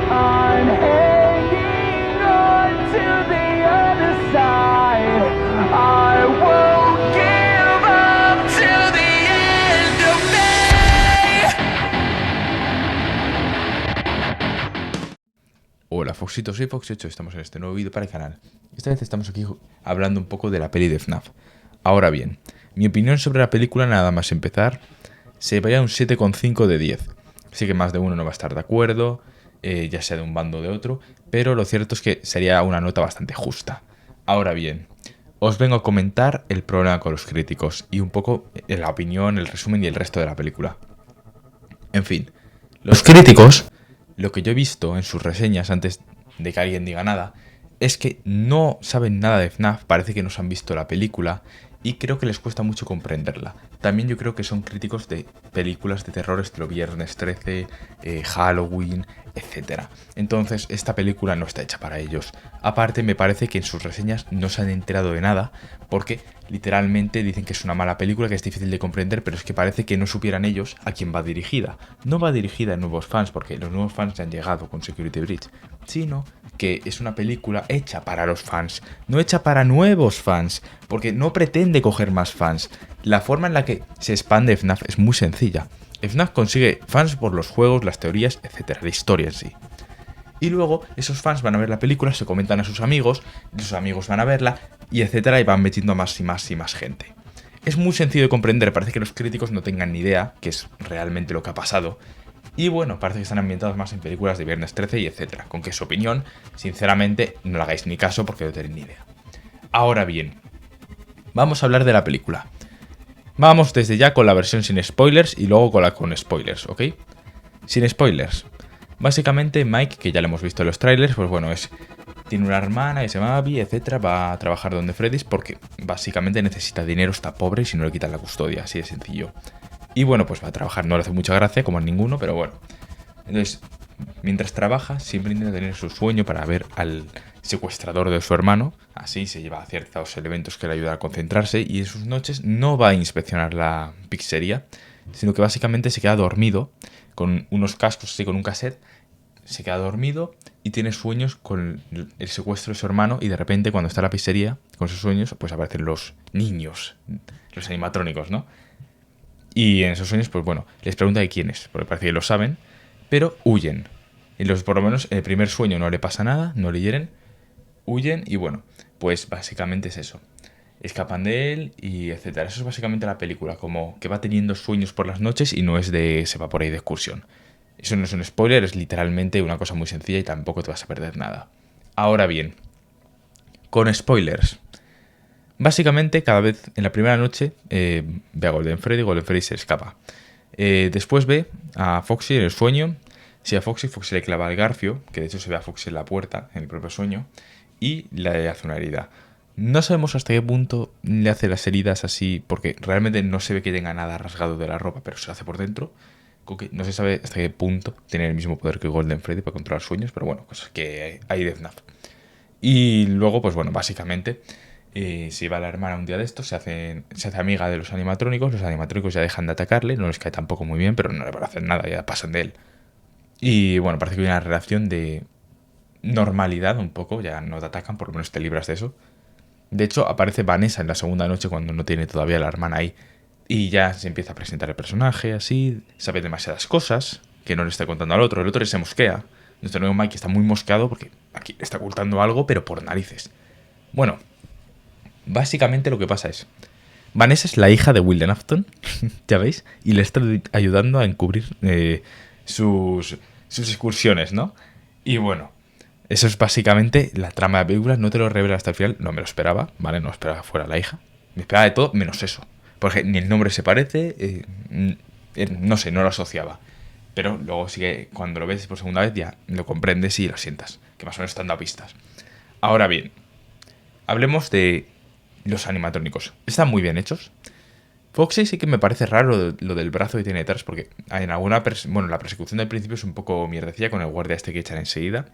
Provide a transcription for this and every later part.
I'm hanging on to the other side. I won't give up till the end of me. Hola Foxito, soy Fox8, estamos en este nuevo vídeo para el canal. Esta vez estamos aquí hablando un poco de la peli de FNAF. Ahora bien, mi opinión sobre la película nada más empezar se vaya a un 7,5 de 10. Sé que más de uno no va a estar de acuerdo, ya sea de un bando o de otro, pero lo cierto es que sería una nota bastante justa. Ahora bien, os vengo a comentar el problema con los críticos y un poco la opinión, el resumen y el resto de la película. En fin, los críticos, lo que yo he visto en sus reseñas antes de que alguien diga nada, es que no saben nada de FNAF, parece que no se han visto la película y creo que les cuesta mucho comprenderla. También yo creo que son críticos de películas de terror estilo Viernes 13, Halloween, etc. Entonces esta película no está hecha para ellos. Aparte me parece que en sus reseñas no se han enterado de nada porque literalmente dicen que es una mala película, que es difícil de comprender, pero es que parece que no supieran ellos a quién va dirigida. No va dirigida a nuevos fans porque los nuevos fans ya han llegado con Security Breach, sino que es una película hecha para los fans, no hecha para nuevos fans, porque no pretende coger más fans. La forma en la que se expande FNAF es muy sencilla. FNAF consigue fans por los juegos, las teorías, etc., la historia en sí. Y luego esos fans van a ver la película, se comentan a sus amigos van a verla, y etcétera, y van metiendo más y más y más gente. Es muy sencillo de comprender, parece que los críticos no tengan ni idea, que es realmente lo que ha pasado. Y bueno, parece que están ambientados más en películas de Viernes 13 y etcétera. Con que su opinión, sinceramente, no le hagáis ni caso porque no tenéis ni idea. Ahora bien, vamos a hablar de la película. Vamos desde ya con la versión sin spoilers y luego con la con spoilers, ¿ok? Sin spoilers. Básicamente Mike, que ya lo hemos visto en los trailers, pues bueno, tiene una hermana que se llama Abby, etcétera, va a trabajar donde Freddy's porque básicamente necesita dinero, está pobre y si no le quitan la custodia, así de sencillo. Y bueno, pues va a trabajar, no le hace mucha gracia, como a ninguno, pero bueno. Entonces, mientras trabaja, siempre intenta tener su sueño para ver al secuestrador de su hermano. Así se lleva a ciertos elementos que le ayudan a concentrarse. Y en sus noches no va a inspeccionar la pizzería, sino que básicamente se queda dormido con unos cascos así, con un cassette. Se queda dormido y tiene sueños con el secuestro de su hermano. Y de repente, cuando está en la pizzería, con sus sueños, pues aparecen los niños, los animatrónicos, ¿no? Y en esos sueños, pues bueno, les pregunta de quién es, porque parece que lo saben, pero huyen. Por lo menos en el primer sueño no le pasa nada, no le hieren, huyen y bueno, pues básicamente es eso. Escapan de él y etcétera. Eso es básicamente la película, como que va teniendo sueños por las noches y no es de se va por ahí de excursión. Eso no es un spoiler, es literalmente una cosa muy sencilla y tampoco te vas a perder nada. Ahora bien, con spoilers. Básicamente, cada vez en la primera noche ve a Golden Freddy se escapa. Después ve a Foxy en el sueño. Si a Foxy le clava el garfio, que de hecho se ve a Foxy en la puerta, en el propio sueño, y le hace una herida. No sabemos hasta qué punto le hace las heridas así, porque realmente no se ve que tenga nada rasgado de la ropa, pero se lo hace por dentro. No se sabe hasta qué punto tiene el mismo poder que Golden Freddy para controlar sueños, pero bueno, cosas que hay de FNAF. Y luego, pues bueno, básicamente se va la hermana un día de estos, se hace amiga de los animatrónicos ya dejan de atacarle, no les cae tampoco muy bien, pero no le van a hacer nada, ya pasan de él. Y bueno, parece que hay una relación de normalidad un poco, ya no te atacan, por lo menos te libras de eso. De hecho, aparece Vanessa en la segunda noche cuando no tiene todavía la hermana ahí. Y ya se empieza a presentar el personaje, así, sabe demasiadas cosas que no le está contando al otro, el otro se mosquea. Nuestro nuevo Mike está muy mosqueado porque aquí le está ocultando algo, pero por narices. Bueno, básicamente lo que pasa es, Vanessa es la hija de Wilden Afton, ya veis, y le está ayudando a encubrir sus excursiones, ¿no? Y bueno, eso es básicamente la trama de la película, no te lo revela hasta el final, no me lo esperaba, ¿vale? No esperaba que fuera la hija, me esperaba de todo menos eso, porque ni el nombre se parece, no sé, no lo asociaba. Pero luego sí que cuando lo ves por segunda vez ya lo comprendes y lo sientas, que más o menos están dando pistas. Ahora bien, hablemos de los animatrónicos. Están muy bien hechos. Foxy sí que me parece raro lo del brazo que tiene detrás, porque en alguna bueno, la persecución del principio es un poco mierdecilla con el guardia este que echan enseguida.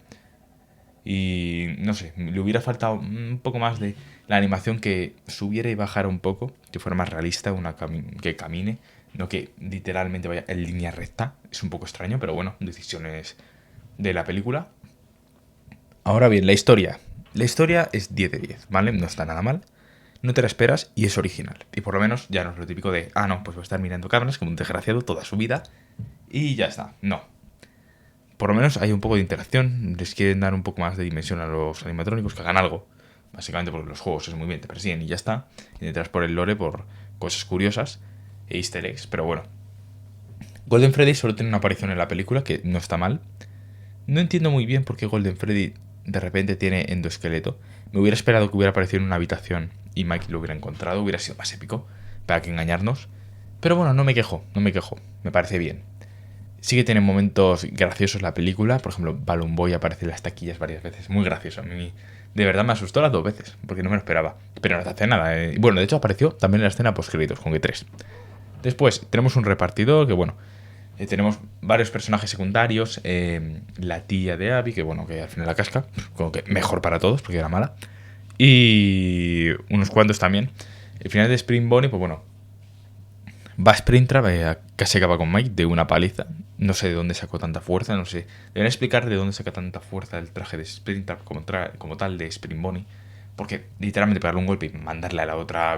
Y no sé, le hubiera faltado un poco más de la animación, que subiera y bajara un poco, que fuera más realista, que camine, no que literalmente vaya en línea recta. Es un poco extraño, pero bueno, decisiones de la película. Ahora bien, la historia. La historia es 10 de 10, ¿vale? No está nada mal. No te la esperas y es original. Y por lo menos ya no es lo típico de, no, pues va a estar mirando cámaras como un desgraciado toda su vida y ya está. No. Por lo menos hay un poco de interacción. Les quieren dar un poco más de dimensión a los animatrónicos, que hagan algo. Básicamente porque los juegos es muy bien, te persiguen y ya está. Y detrás por el lore, por cosas curiosas e easter eggs. Pero bueno. Golden Freddy solo tiene una aparición en la película, que no está mal. No entiendo muy bien por qué Golden Freddy de repente tiene endoesqueleto. Me hubiera esperado que hubiera aparecido en una habitación y Mike lo hubiera encontrado. Hubiera sido más épico, para que engañarnos. Pero bueno, no me quejo. Me parece bien. Sí que tiene momentos graciosos la película. Por ejemplo, Balloon Boy aparece en las taquillas varias veces. Muy gracioso. A mí de verdad me asustó las 2 veces, porque no me lo esperaba. Pero no te hace nada. Bueno, de hecho apareció también en la escena post-créditos, con que 3. Después tenemos un repartidor que, bueno, tenemos varios personajes secundarios. La tía de Abby, que bueno, que al final la casca. Como que mejor para todos, porque era mala. Y unos cuantos también. El final de Spring Bonnie, pues bueno, va a Springtrap, casi acaba con Mike de una paliza. No sé de dónde sacó tanta fuerza, no sé. Deberían explicar de dónde saca tanta fuerza el traje de Springtrap como tal de Spring Bonnie. Porque literalmente pegarle un golpe y mandarle a la otra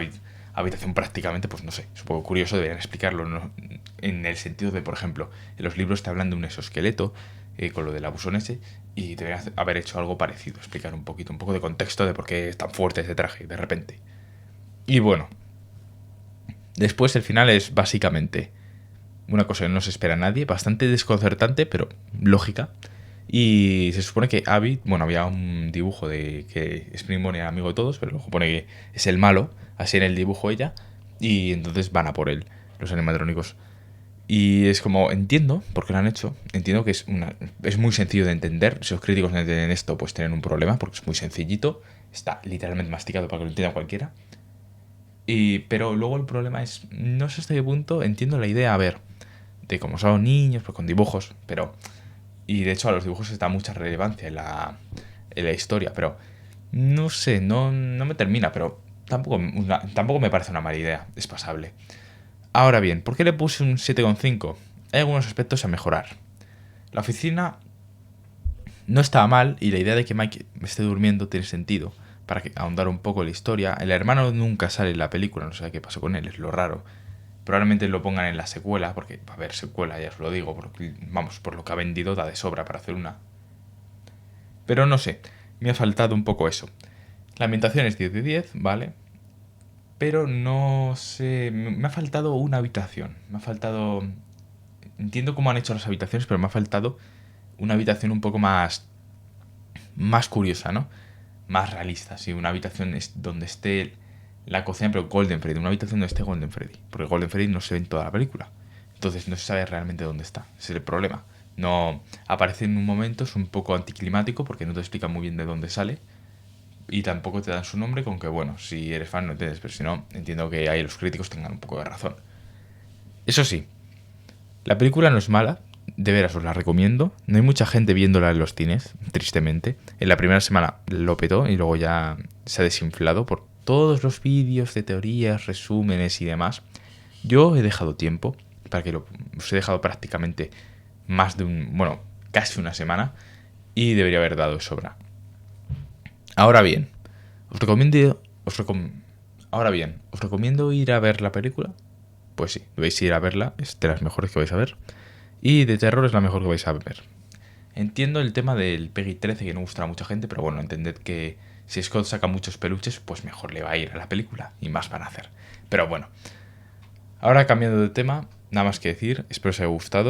habitación prácticamente, pues no sé, es un poco curioso, deberían explicarlo, ¿no? En el sentido de, por ejemplo, en los libros te hablan de un exoesqueleto, con lo del abusón ese, y deberían haber hecho algo parecido, explicar un poco de contexto de por qué es tan fuerte ese traje de repente. Y bueno, después el final es básicamente una cosa que no se espera a nadie, bastante desconcertante, pero lógica. Y se supone que Abby, bueno, había un dibujo de que Spring Bonnie era amigo de todos, pero luego pone que es el malo, así en el dibujo ella, y entonces van a por él, los animatrónicos. Y es como, entiendo por qué lo han hecho, entiendo que es muy sencillo de entender. Si los críticos no entienden esto, pues tienen un problema, porque es muy sencillito, está literalmente masticado para que lo entienda cualquiera. Pero luego el problema es, no sé hasta qué punto entiendo la idea, a ver, de cómo son niños, pues con dibujos, pero... Y de hecho a los dibujos se da mucha relevancia en la historia, pero no sé, no me termina, pero tampoco me parece una mala idea, es pasable. Ahora bien, ¿por qué le puse un 7,5? Hay algunos aspectos a mejorar. La oficina no estaba mal y la idea de que Mike esté durmiendo tiene sentido, para ahondar un poco en la historia. El hermano nunca sale en la película, no sé qué pasó con él, es lo raro. Probablemente lo pongan en la secuela, porque va a haber secuela, ya os lo digo, porque, vamos, por lo que ha vendido da de sobra para hacer una. Pero no sé, me ha faltado un poco eso. La ambientación es 10 de 10, ¿vale? Pero no sé, me ha faltado una habitación. Me ha faltado... Entiendo cómo han hecho las habitaciones, pero me ha faltado una habitación un poco más curiosa, ¿no? Más realista, sí, una habitación donde esté la cocina, pero Golden Freddy, una habitación donde esté Golden Freddy, porque Golden Freddy no se ve en toda la película, entonces no se sabe realmente dónde está, ese es el problema. No aparece en un momento, es un poco anticlimático porque no te explica muy bien de dónde sale y tampoco te dan su nombre, con que bueno, si eres fan no entiendes, pero si no, entiendo que ahí los críticos tengan un poco de razón. Eso sí, la película no es mala, de veras os la recomiendo. No hay mucha gente viéndola en los cines, tristemente. En la primera semana lo petó y luego ya se ha desinflado por todos los vídeos de teorías, resúmenes y demás. Yo he dejado tiempo, os he dejado prácticamente casi una semana y debería haber dado de sobra. Ahora bien, os recomiendo ir a ver la película. Pues sí, debéis ir a verla, es de las mejores que vais a ver. Y de terror es la mejor que vais a ver. Entiendo el tema del Peggy 13 que no gusta a mucha gente, pero bueno, entended que si Scott saca muchos peluches, pues mejor le va a ir a la película y más van a hacer. Pero bueno, ahora cambiando de tema, nada más que decir, espero os haya gustado.